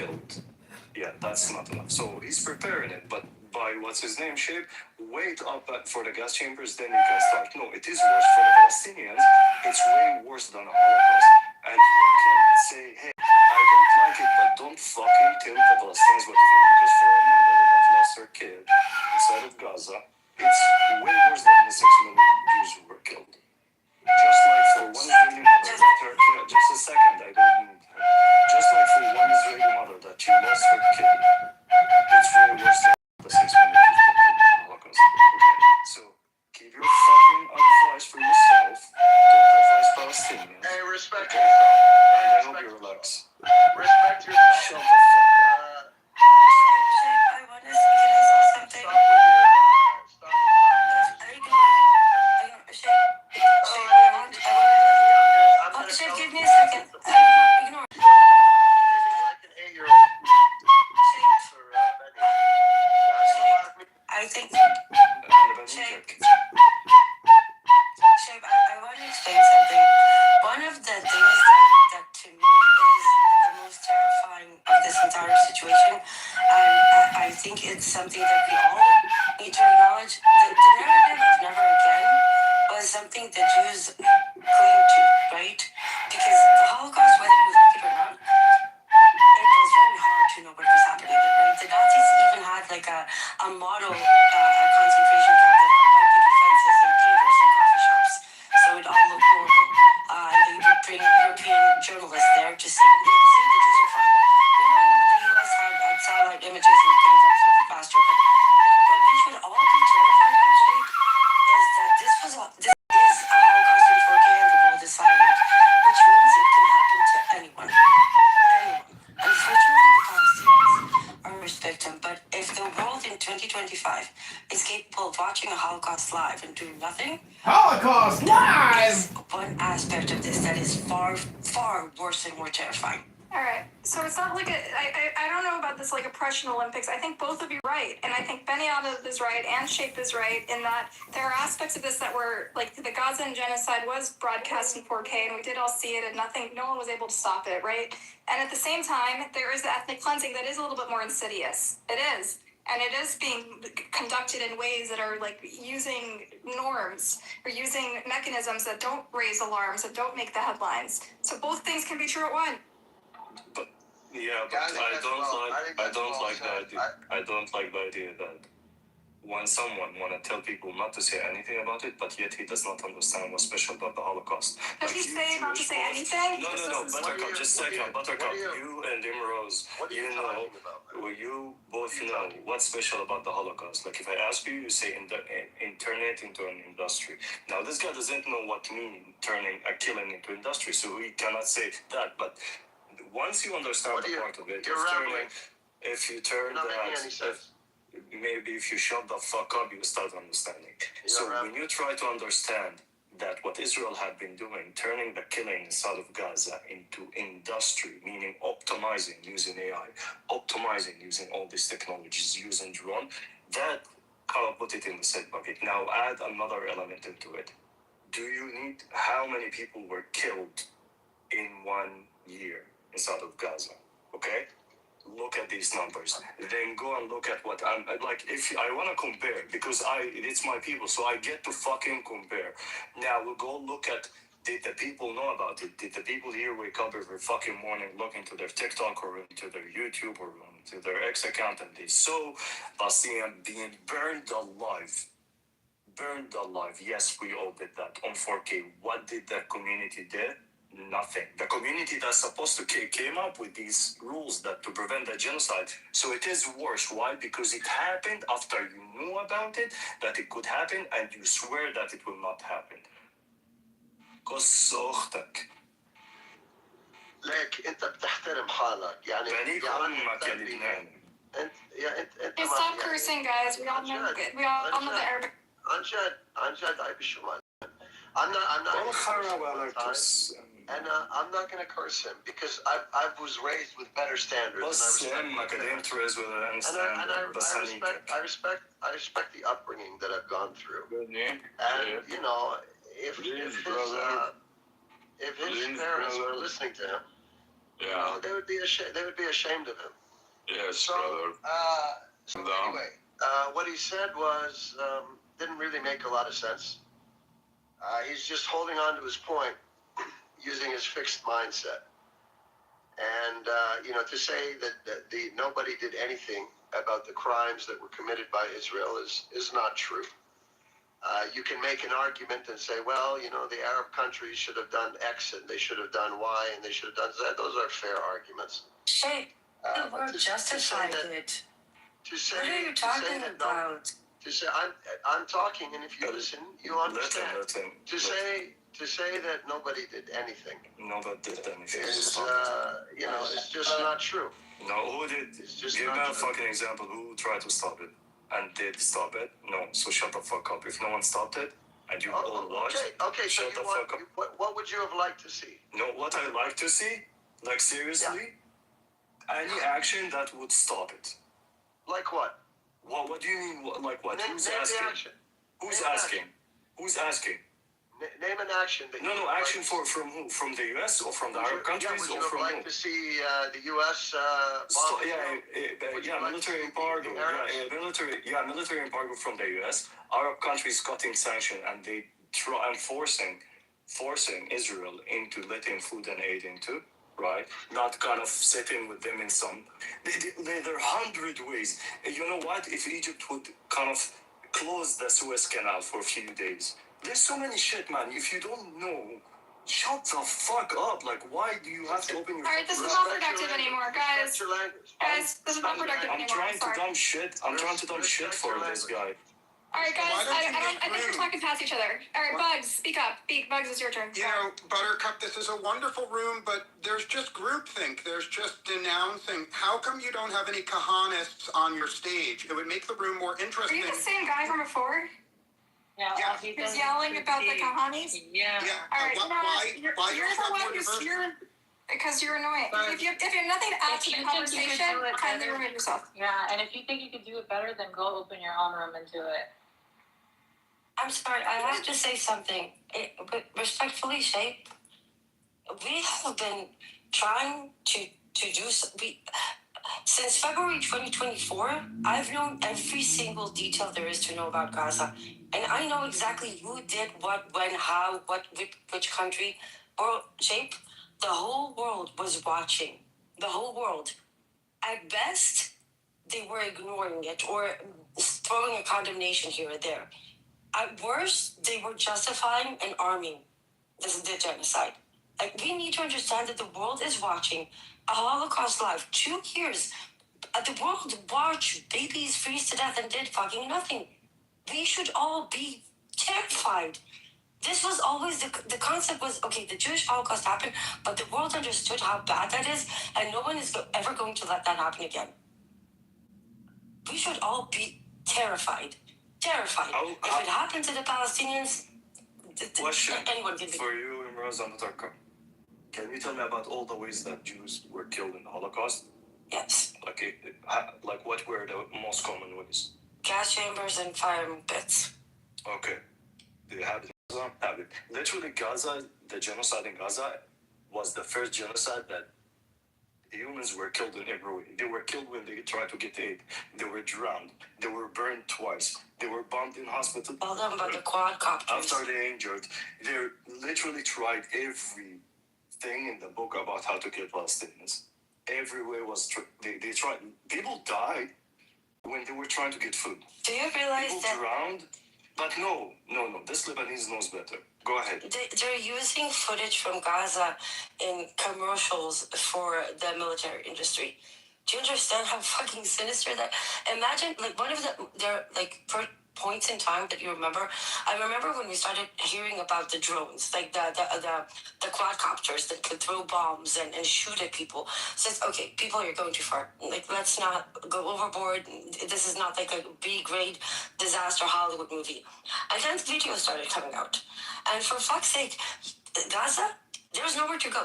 killed. Yeah, that's not enough. So he's preparing it, but by what's his name shape, wait up for the gas chambers, then you can start. No, it is worse for the Palestinians. It's way worse than a Holocaust. And you can say, hey, I don't like it, but don't fucking kill the Palestinians with them. Because for a mother that lost her kid inside of Gaza, it's way worse than the 6 million Jews who were killed. Just like for one Israeli mother that her kid, just a second, I don't need her. Just like for one Israeli mother that she lost her kid, it's way worse than the 6 million Jews who were killed in the Holocaust. Okay? So keep your fucking advice for yourself. Don't advise Palestinians. Hey, respect okay? yourself. And I hope you relax. Respect yourself. Shut the fuck up. I want to say something. Stop with your, stop. Are you going? Chef, give me a second. Ignore. Like an 8-year-old. I think. Shape, I want to explain something. One of the things that to me is the most terrifying of this entire situation, I think it's something that we all need to acknowledge. The narrative of never again was something that Jews cling to, right? Because the Holocaust, whether you like it or not, it was very hard to know what was happening, right? The Nazis even had like a model concentration camp that had white picket fences and theaters and coffee shops, so it all looked normal. And they would bring European journalists there to see the Jews are fine. The U.S. had satellite images and could have done something faster, but what we should all be terrified of, Shape, is that this is a Holocaust in 4K and the world is silent, which means it can happen to anyone. Unfortunately, the Palestinians are the first victim, but if the world in 2025 is capable of watching a Holocaust live and doing nothing, Holocaust live! One aspect of this that is far, far worse and more terrifying. All right, so it's not like I don't know about this like oppression Olympics. I think both of you are right, and I think Benyatta is right and Shape is right in that there are aspects of this that were like the Gazan genocide was broadcast in 4K, and we did all see it, and no one was able to stop it, right? And at the same time, there is the ethnic cleansing that is a little bit more insidious. It is. And it is being conducted in ways that are like using norms or using mechanisms that don't raise alarms, that don't make the headlines. So both things can be true at once. But yeah, but I don't like the idea that when someone want to tell people not to say anything about it, but yet he does not understand what's special about the Holocaust. Does he say not to say anything? No, Buttercup, just a second. Buttercup, you and Imrose, you know, you both know what's special about the Holocaust. Like if I ask you, you say turn it into an industry. Now this guy doesn't know what mean turning a killing into industry, so he cannot say that. But once you understand the part of it, if you turn that, maybe if you shut the fuck up, you start understanding. So when you try to understand that what Israel had been doing, turning the killing inside of Gaza into industry, meaning optimizing using AI, optimizing using all these technologies, using drone, that kind of put it in the said bucket. Now add another element into it. Do you need how many people were killed in 1 year inside of Gaza? Okay? Look at these numbers. Then go and look at what I'm like. If I want to compare, because it's my people, so I get to fucking compare. Now we'll go look at. Did the people know about it? Did the people here wake up every fucking morning, look into their TikTok or into their YouTube or into their X account, and they saw Palestinian being burned alive? Burned alive. Yes, we all did that on 4K. What did the community do? Nothing. The community that's supposed to came up with these rules that to prevent the genocide. So it is worse. Why? Because it happened after you knew about it, that it could happen, and you swear that it will not happen. قص أختك. ليك أنت بتحترم حالك يعني. بنيك أمك يا لبنان. أنت stop cursing, guys. We all know the Arabic. عن جد عيب الشمال. I'm not going to curse him because I was raised with better standards. And I respect the upbringing that I've gone through. And you know, if his parents were listening to him, You know, they would be ashamed. They would be ashamed of him. Yes, So, brother. so No. anyway, what he said was didn't really make a lot of sense. He's just holding on to his point, using his fixed mindset. And you know, to say that nobody did anything about the crimes that were committed by Israel is not true. You can make an argument and say, well, you know, the Arab countries should have done X and they should have done Y and they should have done Z. Those are fair arguments. Shape, the word justify it. What are you talking about? To say I'm talking, and if you listen, you understand. Let him. To say that nobody did anything Nobody did anything. is you know, it's just not true. No, who did? It's just Give me not a true. fucking example. Who tried to stop it and did stop it? No. So shut the fuck up. If no one stopped it and you all watched, Okay. So shut the you fuck up. what would you have liked to see? No, what I like to see, like seriously, any action that would stop it. Like what? What do you mean? Like what? Name Who's the asking? action. Who's Name an asking? Who's asking? Name an action that No, you no, would action like from who? From the US or from the Would Arab you- countries would or you have from liked who? to see the U.S. So, bomb yeah, Israel? Would you like military to see embargo. the Arabs? Military embargo from the US. Arab countries cutting sanction and they try and forcing Israel into letting food and aid into, right? Not kind of sitting with them in some. There are 100 ways. You know what? If Egypt would kind of close the Suez Canal for a few days, there's so many shit, man. If you don't know, shut the fuck up. Like, why do you have to open your? All right, this is Respect not your productive language. anymore, Respect guys. your language. Guys, this is not productive I'm anymore. trying I'm to sorry. dumb shit. I'm trying to dumb shit for this guy. All right, guys. Why don't you I make think we're room? talking past each other. All right, Bugs, speak up. Bugs, it's your turn. You know, Buttercup, this is a wonderful room, but there's just groupthink. There's just denouncing. How come you don't have any kahanists on your stage? It would make the room more Are interesting. you the same guy from before? Yeah, Yeah. all he Who's does yelling is about the critique. Kahanis? Yeah. Yeah. All right, Why you're don't you the have one more who's diversity? because you're annoying. But- If you have nothing to add If to the you think you could conversation, do it kindly better- remove yourself. Yeah, and if you think you could do it better, then go open your own room and do it. I'm sorry, I have to say something. Respectfully, Shape, we have been trying to do since February 2024, I've known every single detail there is to know about Gaza. And I know exactly who did what, when, how, which country. Or Shape, the whole world was watching. The whole world. At best, they were ignoring it or throwing a condemnation here or there. At worst, they were justifying and arming the genocide. Like, we need to understand that the world is watching a Holocaust live 2 years. The world watched babies freeze to death and did fucking nothing. We should all be terrified. This was always the concept was, okay, the Jewish Holocaust happened, but the world understood how bad that is, and no one is ever going to let that happen again. We should all be terrified. Terrified. If it happened to the Palestinians, Question anyone can be. for you, Imraz and Tarka. Can you tell me about all the ways that Jews were killed in the Holocaust? Yes. Like what were the most common ways? Gas chambers and fire pits. Okay. They have it. Have it. Literally, Gaza, the genocide in Gaza was the first genocide that humans were killed in every way. They were killed when they tried to get aid. They were drowned. They were burned twice. They were bombed in hospital. All them about the quadcopters. After they injured, they literally tried everything in the book about how to kill Palestinians. Every way was they tried. People died when they were trying to get food. Do you realize People that drowned, but no. This Lebanese knows better. Go ahead. they're using footage from Gaza in commercials for the military industry? Do you understand how fucking sinister that? Imagine, like, one of their points in time that you remember. I remember when we started hearing about the drones, like the quadcopters that could throw bombs and shoot at people. Says, okay, people, you're going too far. Like, let's not go overboard. This is not like a B-grade disaster Hollywood movie. And then videos started coming out. And for fuck's sake, Gaza, there's nowhere to go.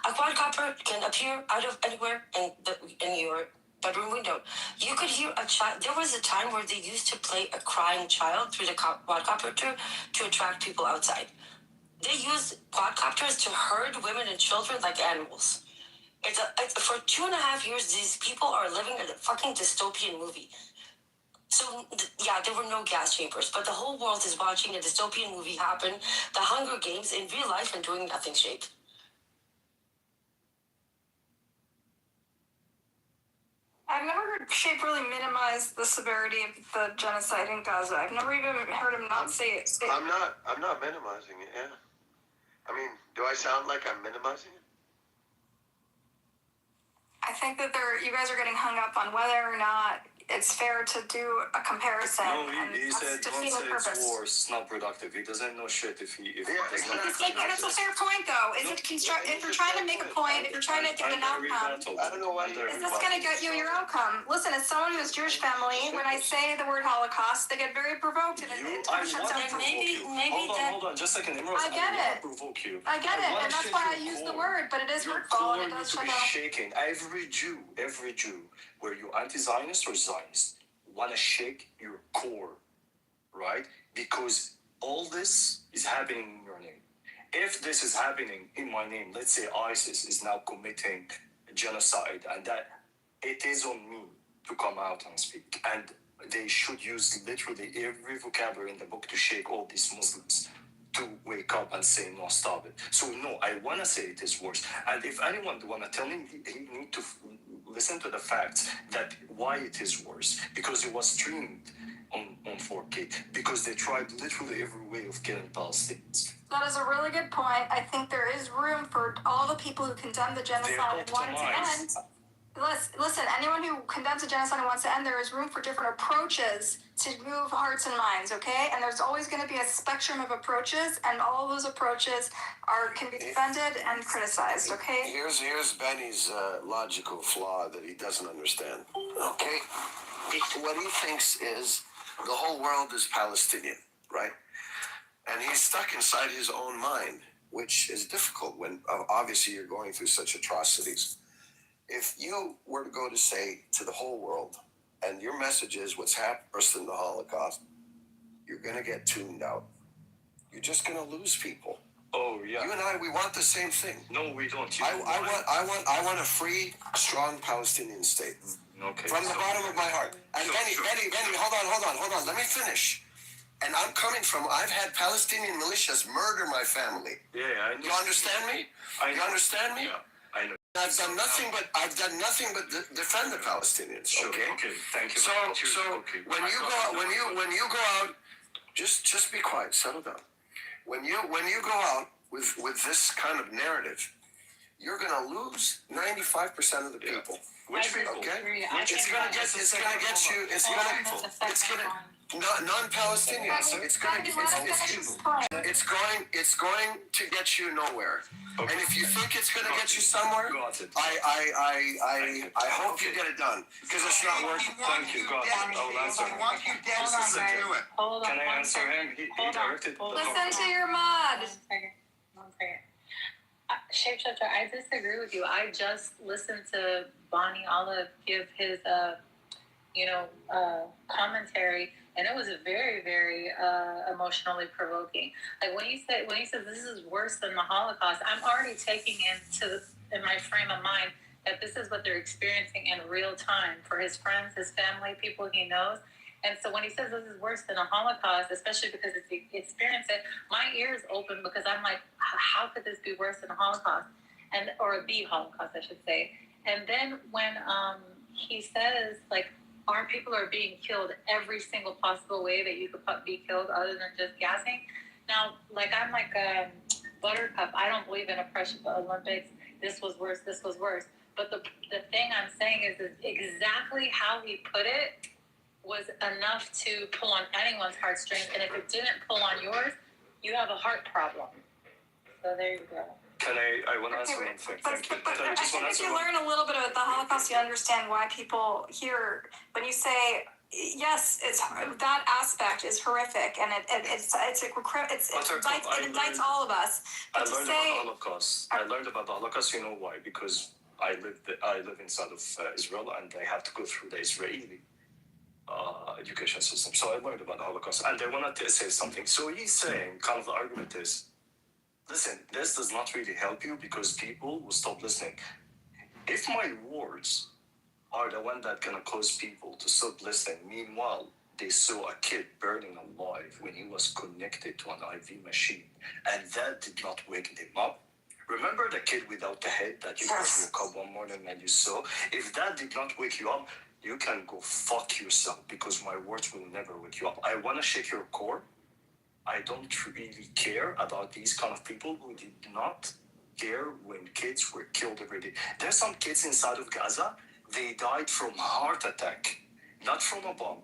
A quadcopter can appear out of anywhere in your bedroom window. You could hear a child. There was a time where they used to play a crying child through the quadcopter to attract people outside. They used quadcopters to herd women and children like animals. For 2.5 years, these people are living in a fucking dystopian movie. So, yeah, there were no gas chambers, but the whole world is watching a dystopian movie happen, the Hunger Games in real life, and doing nothing, Shape. I've never heard Shape really minimize the severity of the genocide in Gaza. I've never even heard him not say it. I'm not minimizing it. Yeah. I mean, do I sound like I'm minimizing it? I think that you guys are getting hung up on whether or not it's fair to do a comparison. No, and he that's said, don't defeating say the purpose. it's war, it's not productive. He doesn't know shit if he does not. That's a fair point, though. Is it if you're trying to make a point, if you're trying to get an outcome, I don't know why is this going to get you your outcome? Listen, as someone who's Jewish family, when I say the word Holocaust, they get very provoked and it shuts down. Hold on, just a second. I get it. Provoke you. I get it, and that's why I use the word, but it is hurtful and it does shut down. Shaking. Every Jew, where you anti-Zionist or Zionist, want to shake your core, right? Because all this is happening in your name. If this is happening in my name, let's say ISIS is now committing genocide, and that it is on me to come out and speak, and they should use literally every vocabulary in the book to shake all these Muslims to wake up and say, no, stop it. So no, I want to say it is worse. And if anyone want to tell me, he need to listen to the facts that why it is worse. Because it was streamed on 4K. Because they tried literally every way of killing Palestinians. That is a really good point. I think there is room for all the people who condemn the genocide and want it to end. Listen, anyone who condemns a genocide and wants to end, there is room for different approaches to move hearts and minds, okay? And there's always going to be a spectrum of approaches, and all those approaches can be defended and criticized, okay? Here's Benny's logical flaw that he doesn't understand. Okay, what he thinks is the whole world is Palestinian, right? And he's stuck inside his own mind, which is difficult when obviously you're going through such atrocities. If you were to go to say to the whole world, and your message is what's happened worse than the Holocaust, you're going to get tuned out. You're just going to lose people. Oh yeah. You and I, we want the same thing. No, we don't. I want a free, strong Palestinian state. Okay. From the bottom of my heart. And Benny, hold on. Let me finish. And I'm coming from, I've had Palestinian militias murder my family. Yeah, I know. You understand me? You understand me? Yeah, I know. I've done nothing but defend the Palestinians. Sure. Okay. Okay. Thank you. So okay. when you go out, just be quiet, settle down. When you go out with this kind of narrative, you're gonna lose 95% of the people. Yeah. Which people? Okay. It's gonna get you. Non-Palestinians. It's going to get you nowhere. Okay. And if you think it's going to get you somewhere, I hope you get it done because it's not working. Thank you. God, I'll answer him. Can I answer him? He directed. Listen to your mod. One second. Shapeshifter, I disagree with you. I just listened to Bonnie Olive give his, commentary, and it was very, very emotionally provoking. Like when he said this is worse than the Holocaust, I'm already taking in my frame of mind that this is what they're experiencing in real time for his friends, his family, people he knows. And so when he says this is worse than a Holocaust, especially because he experienced it, my ears open because I'm like, how could this be worse than a Holocaust? Or the Holocaust, I should say. And then when he says, like, our people are being killed every single possible way that you could be killed other than just gassing. Now, like, I'm like Buttercup. I don't believe in oppression, the Olympics. This was worse. But the thing I'm saying is exactly how he put it was enough to pull on anyone's heartstrings. And if it didn't pull on yours, you have a heart problem. So there you go. Can I want to answer one thing. Thank you. I think if you learn a little bit about the Holocaust, you understand why people here, when you say, yes, it's that aspect is horrific, and it indicts all of us. But I learned about the Holocaust. You know why? Because I live inside of Israel, and I have to go through the Israeli education system. So I learned about the Holocaust, and I wanted to say something. So he's saying, kind of the argument is, listen, this does not really help you because people will stop listening. If my words are the one that gonna cause people to stop listening, meanwhile, they saw a kid burning alive when he was connected to an IV machine, and that did not wake them up. Remember the kid without the head that you guys woke up one morning and you saw? If that did not wake you up, you can go fuck yourself, because my words will never wake you up. I wanna shake your core. I don't really care about these kind of people who did not care when kids were killed every day. There's some kids inside of Gaza, they died from heart attack, not from a bomb.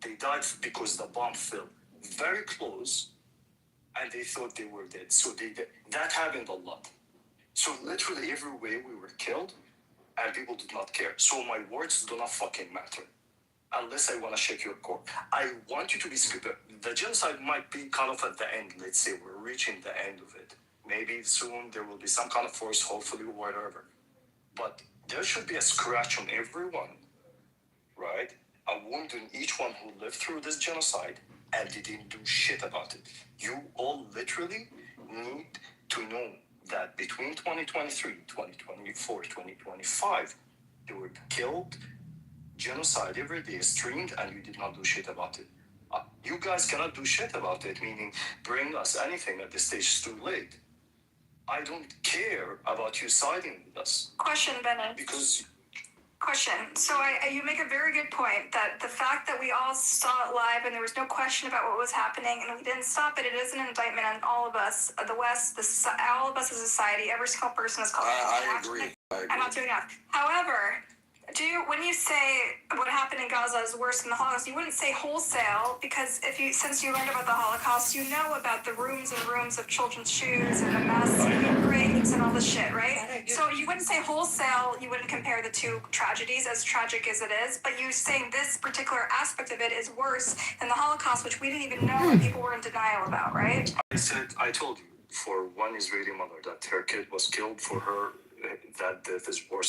They died because the bomb fell very close and they thought they were dead. So that happened a lot. So literally everywhere we were killed and people did not care. So my words do not fucking matter. Unless I want to shake your core. I want you to be stupid. The genocide might be kind of at the end. Let's say we're reaching the end of it. Maybe soon there will be some kind of force, hopefully, whatever. But there should be a scratch on everyone, right? A wound on each one who lived through this genocide and they didn't do shit about it. You all literally need to know that between 2023, 2024, 2025, they were killed, genocide every day streamed, and you did not do shit about it. You guys cannot do shit about it, meaning bring us anything at this stage is too late. I don't care about you siding with us. Question, Bennett. Because Question. So you make a very good point that the fact that we all saw it live and there was no question about what was happening and we didn't stop it, it is an indictment on all of us, the West, all of us as a society, every single person is called. I agree. I'm not doing enough. However, when you say what happened in Gaza is worse than the Holocaust, you wouldn't say wholesale, because since you learned about the Holocaust, you know about the rooms and rooms of children's shoes and the mass graves and all this shit, right? So you wouldn't say wholesale, you wouldn't compare the two tragedies, as tragic as it is, but you saying this particular aspect of it is worse than the Holocaust, which we didn't even know and people were in denial about, right? I told you, for one Israeli mother that her kid was killed, for her, that death is worse